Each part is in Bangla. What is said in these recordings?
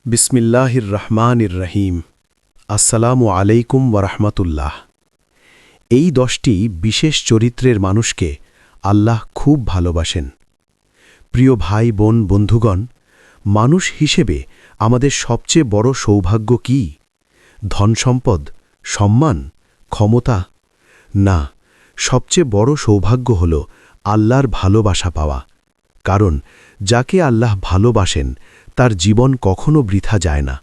বিসমিল্লাহির রহমানির রহিম। আসসালামু আলাইকুম ওয়ারহমাতুল্লাহ। এই 10টি বিশেষ চরিত্রের মানুষকে আল্লাহ খুব ভালোবাসেন। প্রিয় ভাই বোন বন্ধুগণ, মানুষ হিসেবে আমাদের সবচেয়ে বড় সৌভাগ্য কি? ধনসম্পদ, সম্মান, ক্ষমতা? না, সবচেয়ে বড় সৌভাগ্য হল আল্লাহর ভালোবাসা পাওয়া। কারণ যাকে আল্লাহ ভালোবাসেন তার জীবন কখনো বৃথা যায় না।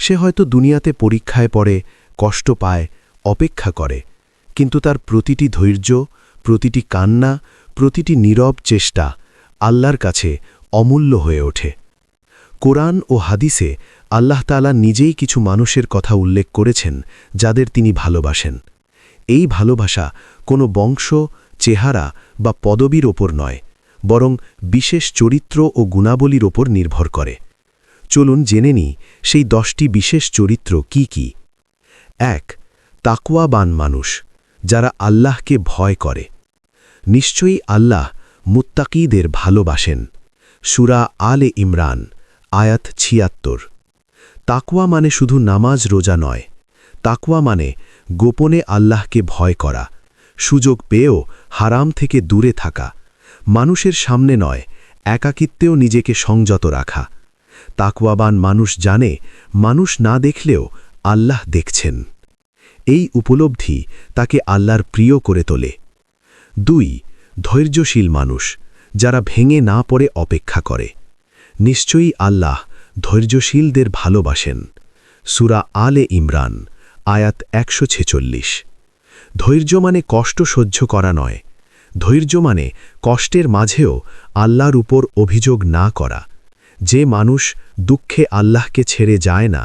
সে হয়তো দুনিয়াতে পরীক্ষায় পড়ে, কষ্ট পায়, অপেক্ষা করে, কিন্তু তার প্রতিটি ধৈর্য, প্রতিটি কান্না, প্রতিটি নীরব চেষ্টা আল্লাহর কাছে অমূল্য হয়ে ওঠে। কোরআন ও হাদিসে আল্লাহ তাআলা নিজেই কিছু মানুষের কথা উল্লেখ করেছেন যাদের তিনি ভালোবাসেন। এই ভালোবাসা কোনো বংশ, চেহারা বা পদবীর ওপর নয়, বরং বিশেষ চরিত্র ও গুণাবলীর ওপর নির্ভর করে। চলুন জেনে নিই সেই 10টি বিশেষ চরিত্র কি কি। ১. তাকওয়াবান মানুষ, যারা আল্লাহকে ভয় করে। নিশ্চয়ই আল্লাহ মুত্তাকীদের ভালোবাসেন। সূরা আলে ইমরান, আয়াত ৭৬। তাকওয়া মানে শুধু নামাজ রোজা নয়। তাকওয়া মানে গোপনে আল্লাহকে ভয় করা, সুযোগ পেয়েও হারাম থেকে দূরে থাকা, মানুষের সামনে নয়, একাকিত্বেও নিজেকে সংযত রাখা। তাকওয়াবান মানুষ জানে মানুষ না দেখলেও আল্লাহ দেখছেন। এই উপলব্ধি তাকে আল্লাহর প্রিয় করে তোলে। ২. ধৈর্যশীল মানুষ, যারা ভেঙে না পড়ে অপেক্ষা করে। নিশ্চয়ই আল্লাহ ধৈর্যশীলদের ভালোবাসেন। সূরা আলে ইমরান, আয়াত ১৪৬। ধৈর্য মানে কষ্ট সহ্য করা নয়। ধৈর্য মানে কষ্টের মাঝেও আল্লাহর উপর অভিযোগ না করা। যে মানুষ দুঃখে আল্লাহকে ছেড়ে যায় না,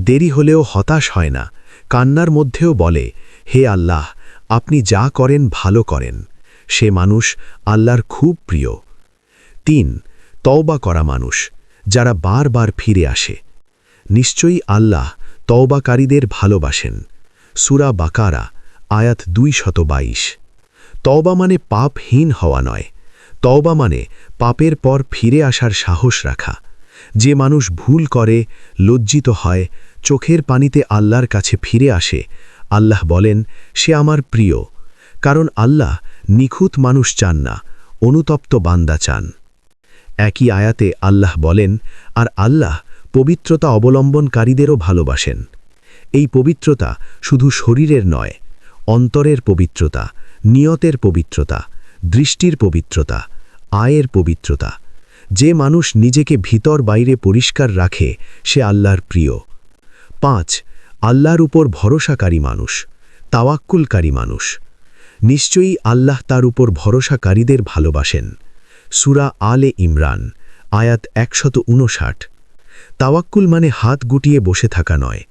দেরি হলেও হতাশ হয় না, কান্নার মধ্যেও বলে, হে আল্লাহ, আপনি যা করেন ভালো করেন, সে মানুষ আল্লাহর খুব প্রিয়। ৩. তওবা করা মানুষ, যারা বারবার ফিরে আসে। নিশ্চয়ই আল্লাহ তওবাকারীদের ভালোবাসেন। সূরা বাকারা, আয়াত ২২২। তওবা মানে পাপহীন হওয়া নয়। তওবা মানে পাপের পর ফিরে আসার সাহস রাখা। যে মানুষ ভুল করে, লজ্জিত হয়, চোখের পানিতে আল্লাহর কাছে ফিরে আসে, আল্লাহ বলেন সে আমার প্রিয়। কারণ আল্লাহ নিখুঁত মানুষ চান না, অনুতপ্ত বান্দা চান। একই আয়াতে আল্লাহ বলেন, আর আল্লাহ পবিত্রতা অবলম্বনকারীদেরও ভালোবাসেন। এই পবিত্রতা শুধু শরীরের নয়, অন্তরের পবিত্রতা, নিয়তের পবিত্রতা, দৃষ্টির পবিত্রতা, আয়ের পবিত্রতা। যে মানুষ নিজেকে ভিতর বাইরে পরিষ্কার রাখে সে আল্লাহর প্রিয়। ৫. আল্লাহর উপর ভরসাকারী মানুষ, তাওয়াক্কুলকারী মানুষ। নিশ্চয়ই আল্লাহ তার উপর ভরসাকারীদের ভালোবাসেন। সূরা আলে ইমরান, আয়াত ১৫৯। তাওয়াক্কুল মানে হাত গুটিয়ে বসে থাকা নয়।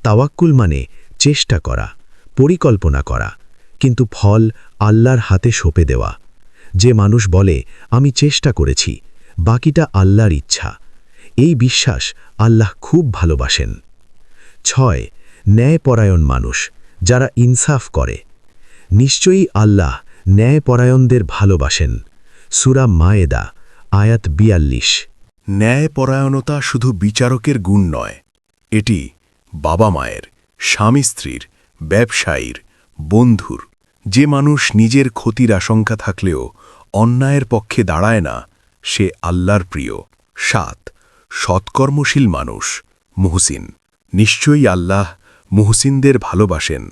তাওয়াক্কুল মানে চেষ্টা করা, পরিকল্পনা করা, কিন্তু ফল আল্লাহর হাতে সঁপে দেওয়া। যে মানুষ বলে আমি চেষ্টা করেছি, বাকিটা আল্লাহর ইচ্ছা, এই বিশ্বাস আল্লাহ খুব ভালোবাসেন। ৬. ন্যায়পরায়ণ মানুষ, যারা ইনসাফ করে। নিশ্চয়ই আল্লাহ ন্যায়পরায়ণদের ভালোবাসেন। সূরা মায়েদা, আয়াত ৪২। ন্যায়পরায়ণতা শুধু বিচারকের গুণ নয়, এটি বাবা মায়ের, স্বামী স্ত্রীর, ব্যবসায়ীর, বন্ধুর। যে মানুষ নিজের ক্ষতির আশঙ্কা থাকলেও অন্যায়ের পক্ষে দাঁড়ায় না, সে আল্লাহর প্রিয়। ৭. সৎকর্মশীল মানুষ, মুহসিন। নিশ্চয়ই আল্লাহ মুহসিনদের ভালোবাসেন।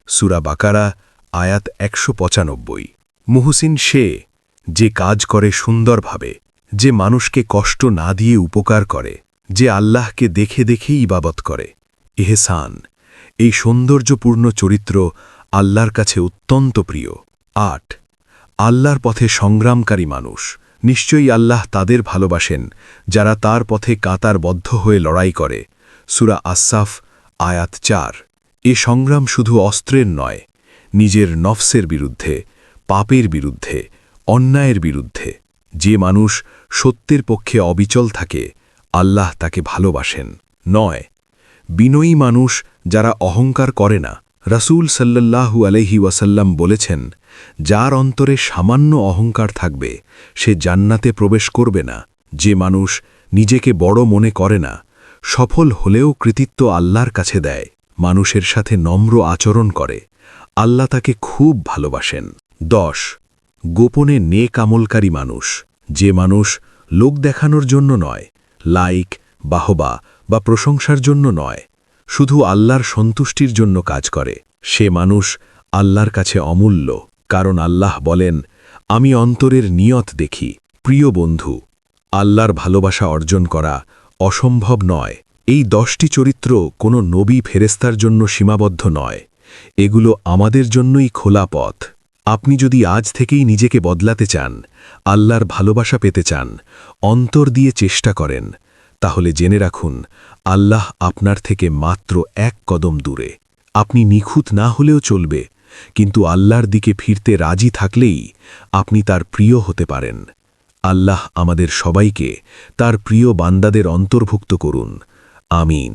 সূরা বাকারা, আয়াত ১৯৫। মুহসিন সে যে কাজ করে সুন্দরভাবে, যে মানুষকে কষ্ট না দিয়ে উপকার করে, যে আল্লাহকে দেখে দেখেই ইবাদত করে। ইহসান, এই সৌন্দর্যপূর্ণ চরিত্র আল্লাহর কাছে অত্যন্ত প্রিয়। ৮. আল্লাহর পথে সংগ্রামকারী মানুষ। নিশ্চয়ই আল্লাহ তাদের ভালোবাসেন যারা তার পথে কাতারবদ্ধ হয়ে লড়াই করে। সূরা আস-সাফ, আয়াত ৪। এ সংগ্রাম শুধু অস্ত্রের নয়, নিজের নফসের বিরুদ্ধে, পাপের বিরুদ্ধে, অন্যায়ের বিরুদ্ধে। যে মানুষ সত্যের পক্ষে অবিচল থাকে, আল্লাহ তাকে ভালোবাসেন। ৯. বিনয়ী মানুষ, যারা অহংকার করে না। রাসূল সাল্লাল্লাহু আলাইহি ওয়াসাল্লাম বলেছেন, যার অন্তরে সামান্য অহংকার থাকবে সে জান্নাতে প্রবেশ করবে না। যে মানুষ নিজেকে বড় মনে করে না, সফল হলেও কৃতিত্ব আল্লাহর কাছে দেয়, মানুষের সাথে নম্র আচরণ করে, আল্লাহ তাকে খুব ভালোবাসেন। 10 গোপনে নেক আমলকারী মানুষ, যে মানুষ লোক দেখানোর জন্য নয়, লাইক, বাহবা বা প্রশংসার জন্য নয়, শুধু আল্লাহর সন্তুষ্টির জন্য কাজ করে, সে মানুষ আল্লাহর কাছে অমূল্য। কারণ আল্লাহ বলেন, আমি অন্তরের নিয়ত দেখি। প্রিয় বন্ধু, আল্লাহর ভালোবাসা অর্জন করা অসম্ভব নয়। এই 10টি চরিত্র কোনো নবী ফেরেস্তার জন্য সীমাবদ্ধ নয়, এগুলো আমাদের জন্যই খোলা পথ। আপনি যদি আজ থেকেই নিজেকে বদলাতে চান, আল্লাহর ভালোবাসা পেতে চান, অন্তর দিয়ে চেষ্টা করেন, তাহলে জেনে রাখুন, আল্লাহ আপনার থেকে মাত্র 1 কদম দূরে। আপনি নিখুঁত না হলেও চলবে, কিন্তু আল্লাহর দিকে ফিরতে রাজি থাকলেই আপনি তার প্রিয় হতে পারেন। আল্লাহ আমাদের সবাইকে তার প্রিয় বান্দাদের অন্তর্ভুক্ত করুন। আমিন।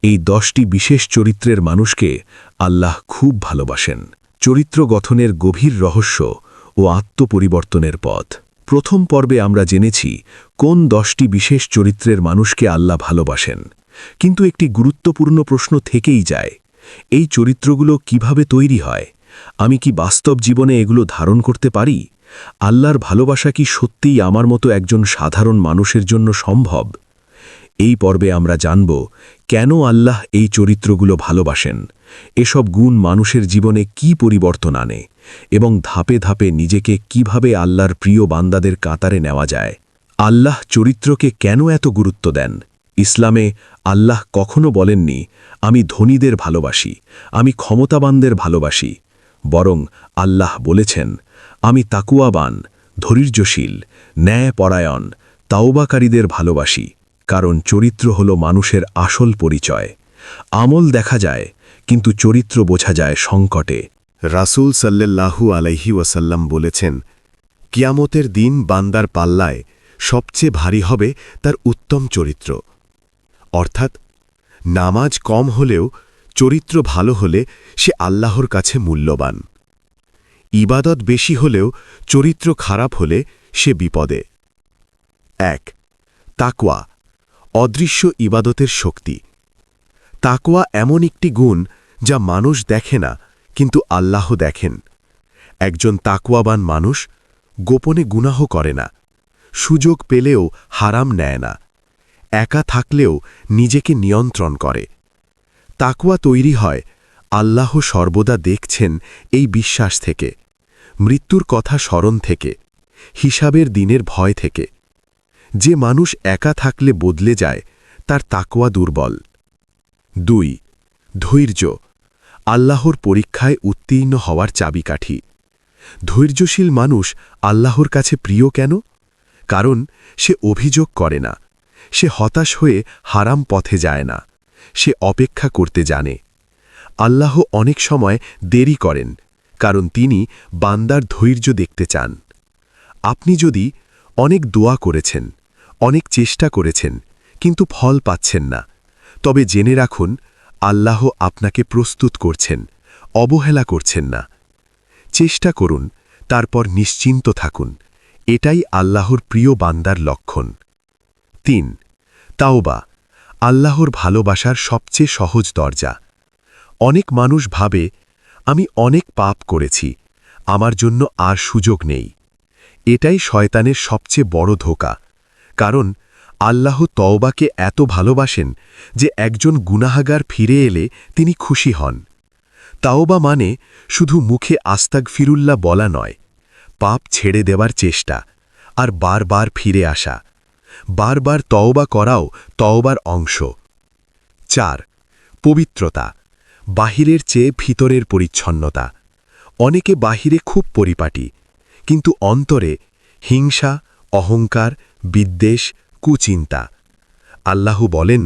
এই 10টি বিশেষ চরিত্রের মানুষকে আল্লাহ খুব ভালোবাসেন। চরিত্র গঠনের গভীর রহস্য ও আত্মপরিবর্তনের পথ। প্রথম পর্বে আমরা জেনেছি কোন 10টি বিশেষ চরিত্রের মানুষকে আল্লাহ ভালোবাসেন, কিন্তু একটি গুরুত্বপূর্ণ প্রশ্ন থেকেই যায়, এই চরিত্রগুলো কিভাবে তৈরি হয়? আমি কি বাস্তব জীবনে এগুলো ধারণ করতে পারি? আল্লাহর ভালোবাসা কি সত্যিই আমার মতো একজন সাধারণ মানুষের জন্য সম্ভব? এই পর্বে আমরা জানব কেন আল্লাহ এই চরিত্রগুলো ভালোবাসেন, এসব গুণ মানুষের জীবনে কি পরিবর্তন আনে, এবং ধাপে ধাপে নিজেকে কিভাবে আল্লাহর প্রিয় বান্দাদের কাতারে নেওয়া যায়। আল্লাহ চরিত্রকে কেন এত গুরুত্ব দেন? ইসলামে আল্লাহ কখনো বলেননি, আমি ধনীদের ভালোবাসি, আমি ক্ষমতাবানদের ভালোবাসি। বরং আল্লাহ বলেছেন, আমি তাকুয়াবান, ধৈর্যশীল, ন্যায়পরায়ণ, তাওবাকারীদের ভালোবাসি। কারণ চরিত্র হল মানুষের আসল পরিচয়। আমল দেখা যায়, কিন্তু চরিত্র বোঝা যায় সংকটে। রাসূল সাল্লাল্লাহু আলাইহি ওয়াসাল্লাম বলেছেন, কিয়ামতের দিন বান্দার পাল্লায় সবচেয়ে ভারী হবে তার উত্তম চরিত্র। অর্থাৎ নামাজ কম হলেও চরিত্র ভালো হলে সে আল্লাহর কাছে মূল্যবান। ইবাদত বেশি হলেও চরিত্র খারাপ হলে সে বিপদে। 1 তাকওয়া, অদৃশ্য ইবাদতের শক্তি। তাকওয়া এমন একটি গুণ যা মানুষ দেখে না, কিন্তু আল্লাহ দেখেন। একজন তাকওয়াবান মানুষ গোপনে গুনাহ করে না, সুযোগ পেলেও হারাম নেয় না, একা থাকলেও নিজেকে নিয়ন্ত্রণ করে। তাকওয়া তৈরি হয় আল্লাহ সর্বদা দেখছেন এই বিশ্বাস থেকে, মৃত্যুর কথা স্মরণ থেকে, হিসাবের দিনের ভয় থেকে। যে মানুষ একা থাকলে বদলে যায়, তার তাকওয়া দুর্বল। 2 ধৈর্য, আল্লাহর পরীক্ষায় উত্তীর্ণ হওয়ার চাবিকাঠি। ধৈর্যশীল মানুষ আল্লাহর কাছে প্রিয় কেন? কারণ সে অভিযোগ করে না, সে হতাশ হয়ে হারাম পথে যায় না, সে অপেক্ষা করতে জানে। আল্লাহ অনেক সময় দেরি করেন, কারণ তিনি বান্দার ধৈর্য দেখতে চান। আপনি যদি অনেক দোয়া করেছেন, অনেক চেষ্টা করেছেন, কিন্তু ফল পাচ্ছেন না, তবে জেনে রাখুন, আল্লাহ আপনাকে প্রস্তুত করছেন, অবহেলা করছেন না। চেষ্টা করুন, তারপর নিশ্চিন্ত থাকুন, এটাই আল্লাহর প্রিয় বান্দার লক্ষণ। 3 তাওবা, আল্লাহর ভালোবাসার সবচেয়ে সহজ দরজা। অনেক মানুষ ভাবে, আমি অনেক পাপ করেছি, আমার জন্য আর সুযোগ নেই। এটাই শয়তানের সবচেয়ে বড় ধোঁকা। কারণ আল্লাহ তওবাকে এত ভালোবাসেন যে একজন গুনাহাগার ফিরে এলে তিনি খুশি হন। তাওবা মানে শুধু মুখে আস্তাগফিরুল্লাহ বলা নয়, পাপ ছেড়ে দেওয়ার চেষ্টা, আর বারবার ফিরে আসা। বারবার তওবা করাও তওবার অংশ। 4 পবিত্রতা, বাহিরের চেয়ে ভিতরের পরিচ্ছন্নতা। অনেকে বাহিরে খুব পরিপাটি, কিন্তু অন্তরে হিংসা, অহংকার, বিদ্বেষ, কুচিন্তা। আল্লাহ বলেন,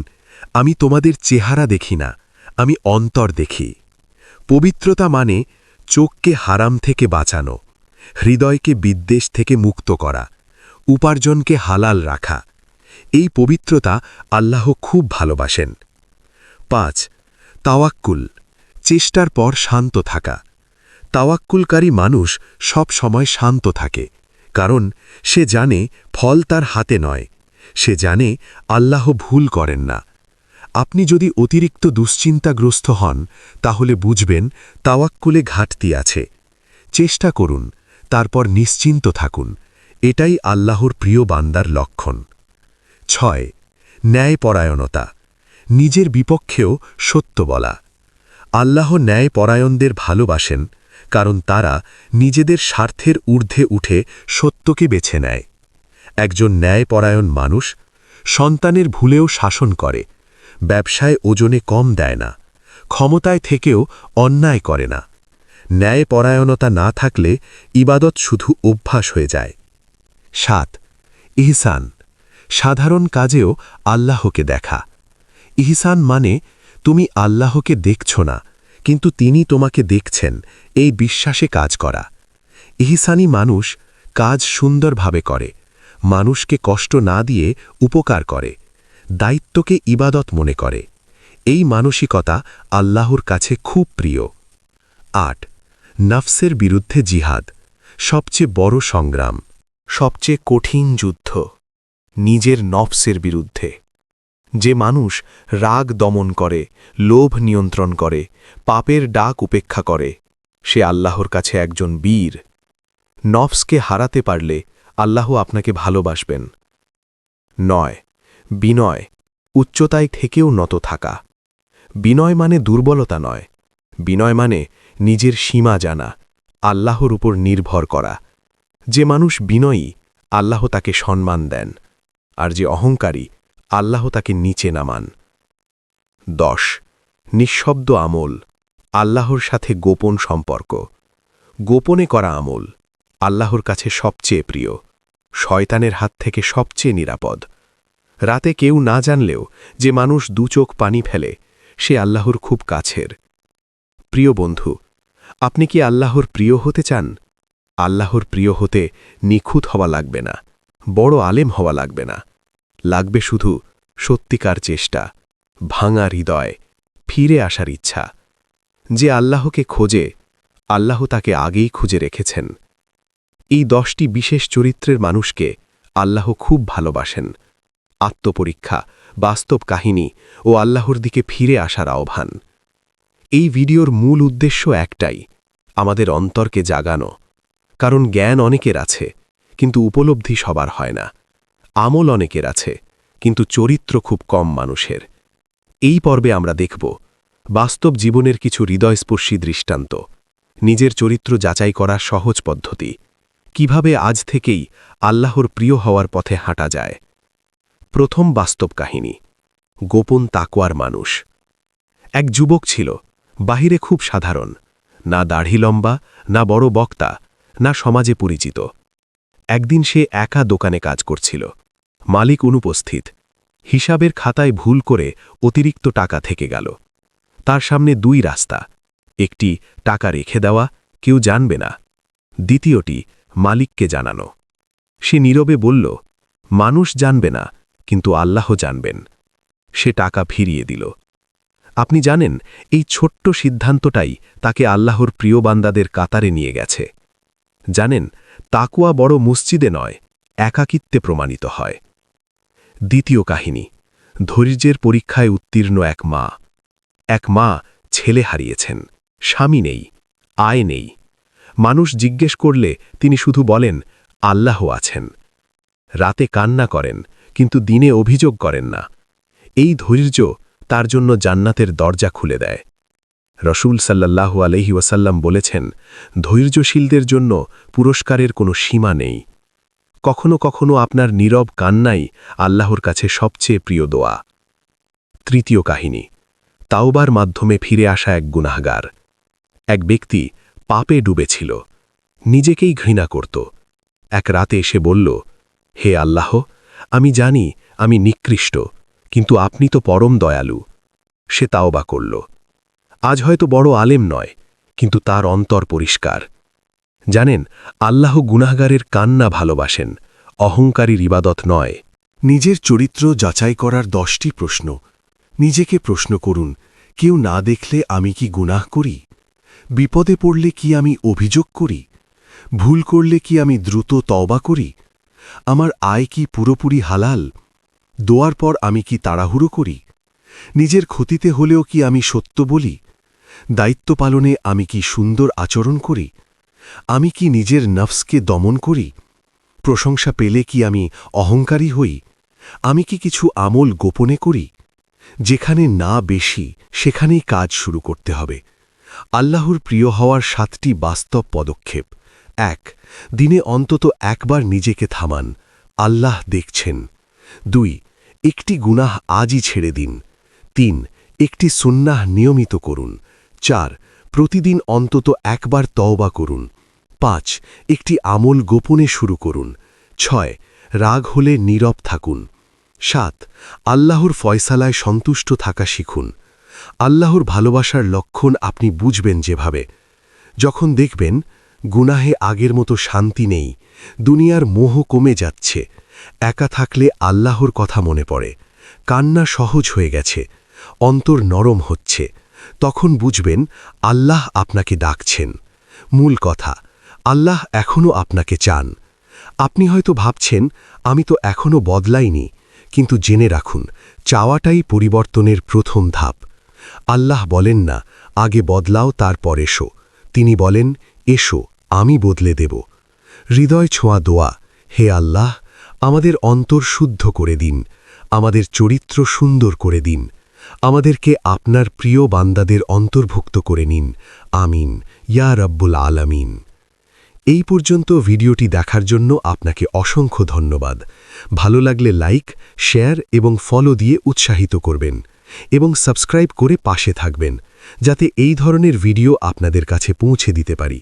আমি তোমাদের চেহারা দেখি না, আমি অন্তর দেখি। পবিত্রতা মানে চোখকে হারাম থেকে বাঁচানো, হৃদয়কে বিদ্বেষ থেকে মুক্ত করা, উপার্জনকে হালাল রাখা। এই পবিত্রতা আল্লাহ খুব ভালোবাসেন। 5 তাওয়াক্কুল, চেষ্টার পর শান্ত থাকা। তাওয়াক্কুলকারী মানুষ সব সময় শান্ত থাকে, কারণ সে জানে ফল তার হাতে নয়, সে জানে আল্লাহ ভুল করেন না। আপনি যদি অতিরিক্ত দুশ্চিন্তাগ্রস্ত হন তাহলে বুঝবেন তাওয়াক্কুলে ঘাটতি আছে। চেষ্টা করুন, তারপর নিশ্চিন্ত থাকুন। এটাই আল্লাহর প্রিয় বান্দার লক্ষণ। 6. ন্যায়পরায়ণতা, নিজের বিপক্ষেও সত্য বলা। আল্লাহ ন্যায়পরায়ণদের ভালোবাসেন, কারণ তারা নিজেদের স্বার্থের ঊর্ধ্বে উঠে সত্যকে বেছে নেয়। একজন ন্যায়পরায়ণ মানুষ সন্তানের ভুলেও শাসন করে, ব্যবসায় ওজনে কম দেয় না, ক্ষমতায় থেকেও অন্যায় করে না। ন্যায়পরায়ণতা না থাকলে ইবাদত শুধু অভ্যাস হয়ে যায়। 7. ইহসান, সাধারণ কাজেও আল্লাহকে দেখা। ইহসান মানে তুমি আল্লাহকে দেখছ না, কিন্তু তিনি তোমাকে দেখছেন, এই বিশ্বাসে কাজ করা। ইহসানি মানুষ কাজ সুন্দরভাবে করে, মানুষকে কষ্ট না দিয়ে উপকার করে, দায়িত্বকে ইবাদত মনে করে। এই মানসিকতা আল্লাহর কাছে খুব প্রিয়। 8. নফসের বিরুদ্ধে জিহাদ, সবচেয়ে বড় সংগ্রাম, সবচেয়ে কঠিন যুদ্ধ নিজের নফসের বিরুদ্ধে। যে মানুষ রাগ দমন করে, লোভ নিয়ন্ত্রণ করে, পাপের ডাক উপেক্ষা করে, সে আল্লাহর কাছে একজন বীর। নফসকে হারাতে পারলে আল্লাহ আপনাকে ভালোবাসবেন। 9. বিনয়, উচ্চতায় থেকেও নত থাকা। বিনয় মানে দুর্বলতা নয়, বিনয় মানে নিজের সীমা জানা, আল্লাহর উপর নির্ভর করা। যে মানুষ বিনয়ী, আল্লাহ তাকে সম্মান দেন, আর যে অহংকারী, আল্লাহ তাকে নিচে নামান। 10. নিঃশব্দ আমল, আল্লাহর সাথে গোপন সম্পর্ক। গোপনে করা আমল আল্লাহর কাছে সবচেয়ে প্রিয়, শয়তানের হাত থেকে সবচেয়ে নিরাপদ। রাতে কেউ না জানলেও যে মানুষ দু চোখ পানি ফেলে, সে আল্লাহর খুব কাছের। প্রিয় বন্ধু, আপনি কি আল্লাহর প্রিয় হতে চান? আল্লাহর প্রিয় হতে নিখুঁত হওয়া লাগবে না, বড় আলেম হওয়া লাগবে না, লাগবে শুধু সত্যিকার চেষ্টা, ভাঙা হৃদয়, ফিরে আসার ইচ্ছা। যে আল্লাহকে খোঁজে, আল্লাহ তাকে আগেই খুঁজে রেখেছেন। এই 10টি বিশেষ চরিত্রের মানুষকে আল্লাহ খুব ভালোবাসেন। আত্মপরীক্ষা, বাস্তব কাহিনী ও আল্লাহর দিকে ফিরে আসার আহ্বান। এই ভিডিওর মূল উদ্দেশ্য একটাই, আমাদের অন্তরকে জাগানো। কারণ জ্ঞান অনেকের আছে, কিন্তু উপলব্ধি সবার হয় না। আমল অনেকের আছে, কিন্তু চরিত্র খুব কম মানুষের। এই পর্বে আমরা দেখব বাস্তব জীবনের কিছু হৃদয়স্পর্শী দৃষ্টান্ত, নিজের চরিত্র যাচাই করার সহজ পদ্ধতি, কিভাবে আজ থেকেই আল্লাহর প্রিয় হওয়ার পথে হাঁটা যায়। প্রথম বাস্তব কাহিনী, গোপন তাকওয়ার মানুষ। এক যুবক ছিল, বাহিরে খুব সাধারণ, না দাড়ি লম্বা, না বড় বক্তা, না সমাজে পরিচিত। একদিন সে একা দোকানে কাজ করছিল, মালিক অনুপস্থিত। হিসাবের খাতায় ভুল করে অতিরিক্ত টাকা থেকে গেল। তার সামনে 2 রাস্তা, একটি টাকা রেখে দেওয়া, কেউ জানবে না, দ্বিতীয়টি মালিককে জানানো। সে নীরবে বলল, মানুষ জানবে না, কিন্তু আল্লাহ জানবেন। সে টাকা ফিরিয়ে দিল। আপনি জানেন, এই ছোট্ট সিদ্ধান্তটাই তাকে আল্লাহর প্রিয় বান্দাদের কাতারে নিয়ে গেছে। জানেন, তাকওয়া বড় মসজিদে নয়, একাকিত্বে প্রমাণিত হয়। দ্বিতীয় কাহিনী, ধৈর্যের পরীক্ষায় উত্তীর্ণ এক মা। এক মা ছেলে হারিয়েছেন, স্বামী নেই, আয় নেই। মানুষ জিজ্ঞেস করলে তিনি শুধু বলেন, আল্লাহ আছেন। রাতে কান্না করেন, কিন্তু দিনে অভিযোগ করেন না। এই ধৈর্য তার জন্য জান্নাতের দরজা খুলে দেয়। রসূল সাল্লাল্লাহু আলাইহি ওয়াসাল্লাম বলেছেন, ধৈর্যশীলদের জন্য পুরস্কারের কোনো সীমা নেই। কখনো কখনো আপনার নীরব কান্নাই আল্লাহর কাছে সবচেয়ে প্রিয় দোয়া। তৃতীয় কাহিনী, তাওবার মাধ্যমে ফিরে আসা এক গুনাহগার। এক ব্যক্তি পাপে ডুবেছিল, নিজেকেই ঘৃণা করত। এক রাতে এসে বলল, হে আল্লাহ, আমি জানি আমি নিকৃষ্ট, কিন্তু আপনি তো পরম দয়ালু। সে তাওবা করল। আজ হয়তো বড় আলেম নয়, কিন্তু তার অন্তর পরিষ্কার। জানেন, আল্লাহ গুনাহগারের কান্না ভালোবাসেন, অহংকারীর ইবাদত নয়। নিজের চরিত্র যাচাই করার 10টি প্রশ্ন। নিজেকে প্রশ্ন করুন, কেউ না দেখলে আমি কি গুনাহ করি? বিপদে পড়লে কি আমি অভিযোগ করি? ভুল করলে কি আমি দ্রুত তওবা করি? আমার আয় কি পুরোপুরি হালাল? দোয়ার পর আমি কি তাড়াহুড়ো করি? নিজের ক্ষতিতে হলেও কি আমি সত্য বলি? দায়িত্ব পালনে আমি কি সুন্দর আচরণ করি? আমি কি নিজের নফসকে দমন করি? প্রশংসা পেলে কি আমি অহংকারী হই? আমি কি কিছু আমল গোপনে করি? যেখানে না বেশি সেখানেই কাজ শুরু করতে হবে। আল্লাহর প্রিয় হওয়ার 7টি বাস্তব পদক্ষেপ। 1. দিনে অন্তত একবার নিজেকে থামান, আল্লাহ দেখছেন। 2. একটি গুনাহ আজই ছেড়ে দিন। 3. একটি সুন্নাহ নিয়মিত করুন। 4. প্রতিদিন অন্তত একবার তওবা করুন। 5. একটি আমল গোপনে শুরু করুন। 6. রাগ হলে নীরব থাকুন। 7. আল্লাহর ফয়সালায় সন্তুষ্ট থাকা শিখুন। আল্লাহর ভালোবাসার লক্ষণ আপনি বুঝবেন যেভাবে, যখন দেখবেন গুনাহে আগের মতো শান্তি নেই, দুনিয়ার মোহ কমে যাচ্ছে, একা থাকলে আল্লাহর কথা মনে পড়ে, কান্না সহজ হয়ে গেছে, অন্তর নরম হচ্ছে, তখন বুঝবেন আল্লাহ আপনাকে ডাকছেন। মূল কথা, আল্লাহ এখনও আপনাকে চান। আপনি হয়তো ভাবছেন আমি তো এখনও বদলাইনি, কিন্তু জেনে রাখুন চাওয়াটাই পরিবর্তনের প্রথম ধাপ। আল্লাহ বলেন না আগে বদলাও তারপর এসো, তিনি বলেন এসো আমি বদলে দেব। হৃদয় ছোঁয়া দোয়া, হে আল্লাহ, আমাদের অন্তর শুদ্ধ করে দিন, আমাদের চরিত্র সুন্দর করে দিন, আমাদেরকে আপনার প্রিয় বান্দাদের অন্তর্ভুক্ত করে নিন। আমিন ইয়া রব্বুল আলামিন। এই পর্যন্ত ভিডিওটি দেখার জন্য আপনাকে অসংখ্য ধন্যবাদ। ভালো লাগলে লাইক, শেয়ার এবং ফলো দিয়ে উৎসাহিত করবেন এবং সাবস্ক্রাইব করে পাশে থাকবেন, যাতে এই ধরনের ভিডিও আপনাদের কাছে পৌঁছে দিতে পারি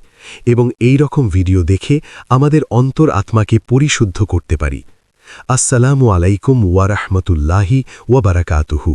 এবং এই রকম ভিডিও দেখে আমাদের অন্তর আত্মাকে পরিশুদ্ধ করতে পারি। আসসালামু আলাইকুম ওয়া রাহমাতুল্লাহি ওয়া বারাকাতুহু।